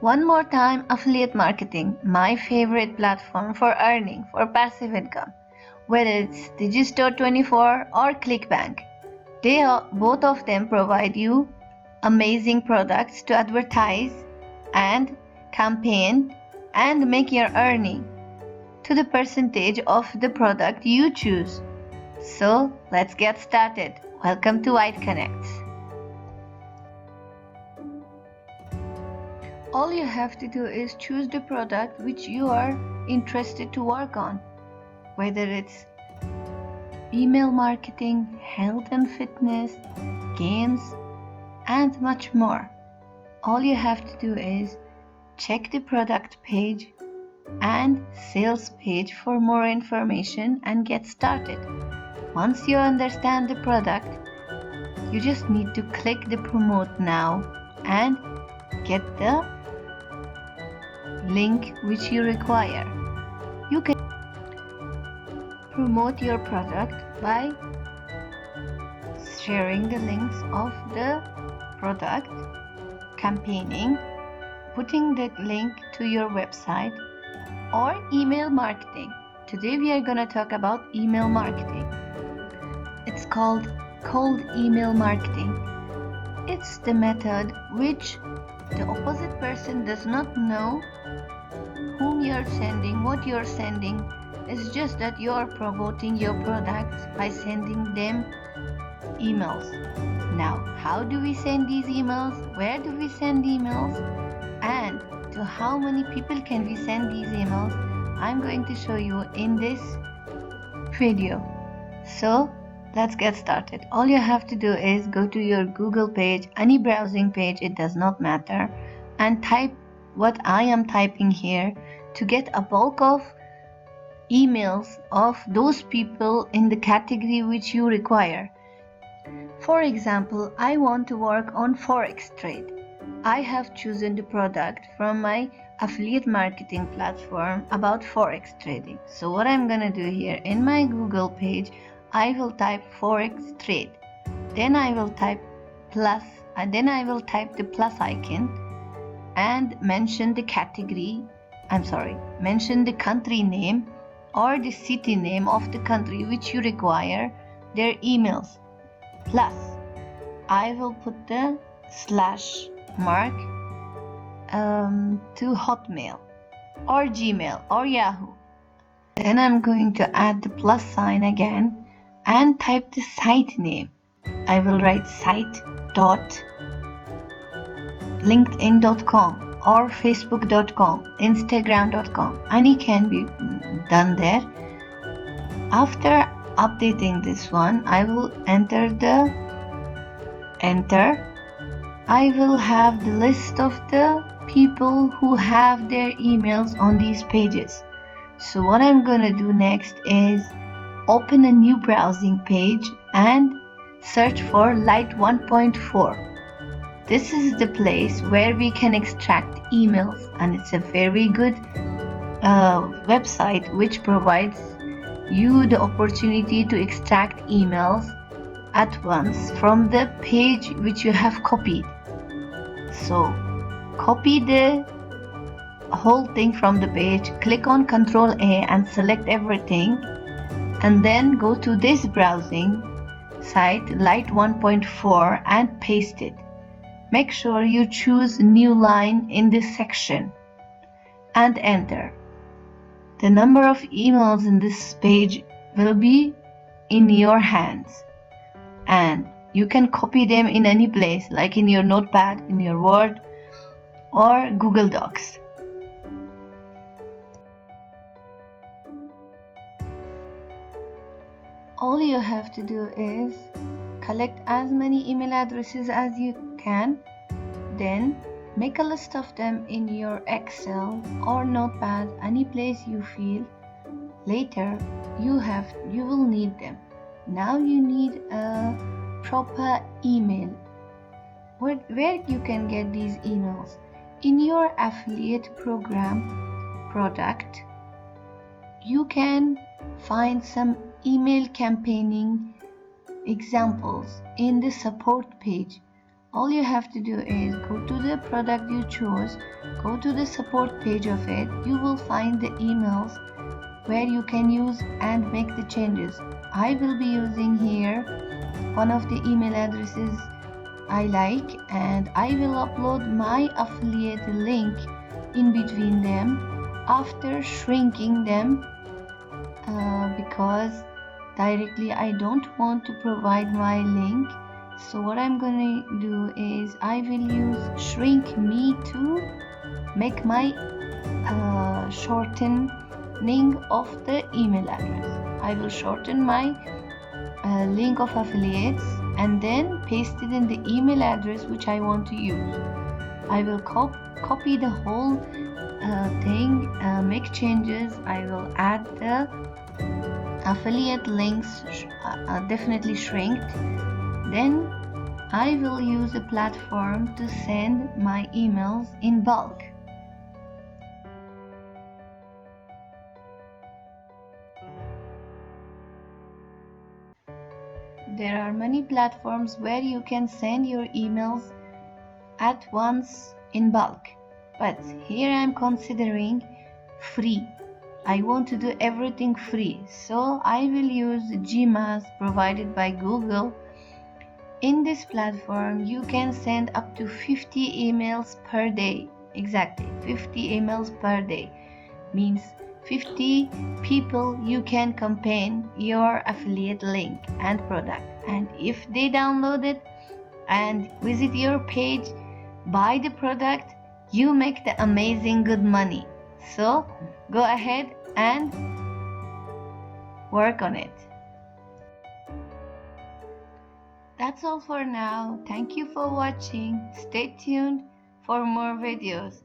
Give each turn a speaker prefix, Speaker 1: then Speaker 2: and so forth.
Speaker 1: One more time, affiliate marketing, my favorite platform for earning for passive income, whether it's Digistore24 or ClickBank. Both of them provide you amazing products to advertise and campaign and make your earning to the percentage of the product you choose. So let's get started. Welcome to White Connects. All you have to do is choose the product which you are interested to work on, whether it's email marketing, health and fitness, games, and much more. All you have to do is check the product page and sales page for more information and get started. Once you understand the product, you just need to click the promote now and get the link which you require. You can promote your product by sharing the links of the product, campaigning, putting the link to your website, or email marketing. Today we are going to talk about email marketing. It's called cold email marketing. It's the method which the opposite person does not know whom you're sending, what you're sending. It's just that you're promoting your products by sending them emails. Now, how do we send these emails? Where do we send emails? And to how many people can we send these emails? I'm going to show you in this video. So let's get started. All you have to do is go to your Google page, any browsing page, it does not matter, and type what I am typing here to get a bulk of emails of those people in the category which you require. For example, I want to work on Forex trade. I have chosen the product from my affiliate marketing platform about Forex trading. So what I'm gonna do here in my Google page, I will type Forex trade. Then I will type plus, and then I will type the plus icon and mention the mention the country name or the city name of the country which you require their emails. Plus, I will put the slash mark to Hotmail or Gmail or Yahoo. Then I'm going to add the plus sign again and type the site name. I will write site.linkedin.com or facebook.com, instagram.com. Any can be done there. After updating this one, I will enter. I will have the list of the people who have their emails on these pages. So what I'm gonna do next is open a new browsing page and search for Lite 1.4. This is the place where we can extract emails, and it's a very good website which provides you the opportunity to extract emails at once from the page which you have copied. So copy the whole thing from the page, click on Ctrl A and select everything, and then go to this browsing site Lite 1.4 and paste it. Make sure you choose new line in this section and enter. The number of emails in this page will be in your hands, and you can copy them in any place, like in your notepad, in your Word or Google Docs. All you have to do is collect as many email addresses as you can, then make a list of them in your Excel or Notepad, any place you feel. Later you will need them. Now you need a proper email. Where you can get these emails? In your affiliate program product, you can find some email campaigning examples in the support page. All you have to do is go to the product you chose, go to the support page of it. You will find the emails where you can use and make the changes. I will be using here one of the email addresses I like, and I will upload my affiliate link in between them after shrinking them, because directly I don't want to provide my link. So what I'm gonna do is I will use shrink me to make my shortening of the email address. I will shorten my link of affiliates and then paste it in the email address which I want to use. I will copy the whole thing, make changes. I will add the affiliate links, definitely shrinked. Then I will use a platform to send my emails in bulk. There are many platforms where you can send your emails at once in bulk, but here I'm considering free. I want to do everything free, so I will use Gmask provided by Google. In this platform, you can send up to 50 emails per day. Exactly, 50 emails per day means 50 people you can campaign your affiliate link and product. And if they download it and visit your page, buy the product, you make the amazing good money. So go ahead and work on it. That's all for now. Thank you for watching. Stay tuned for more videos.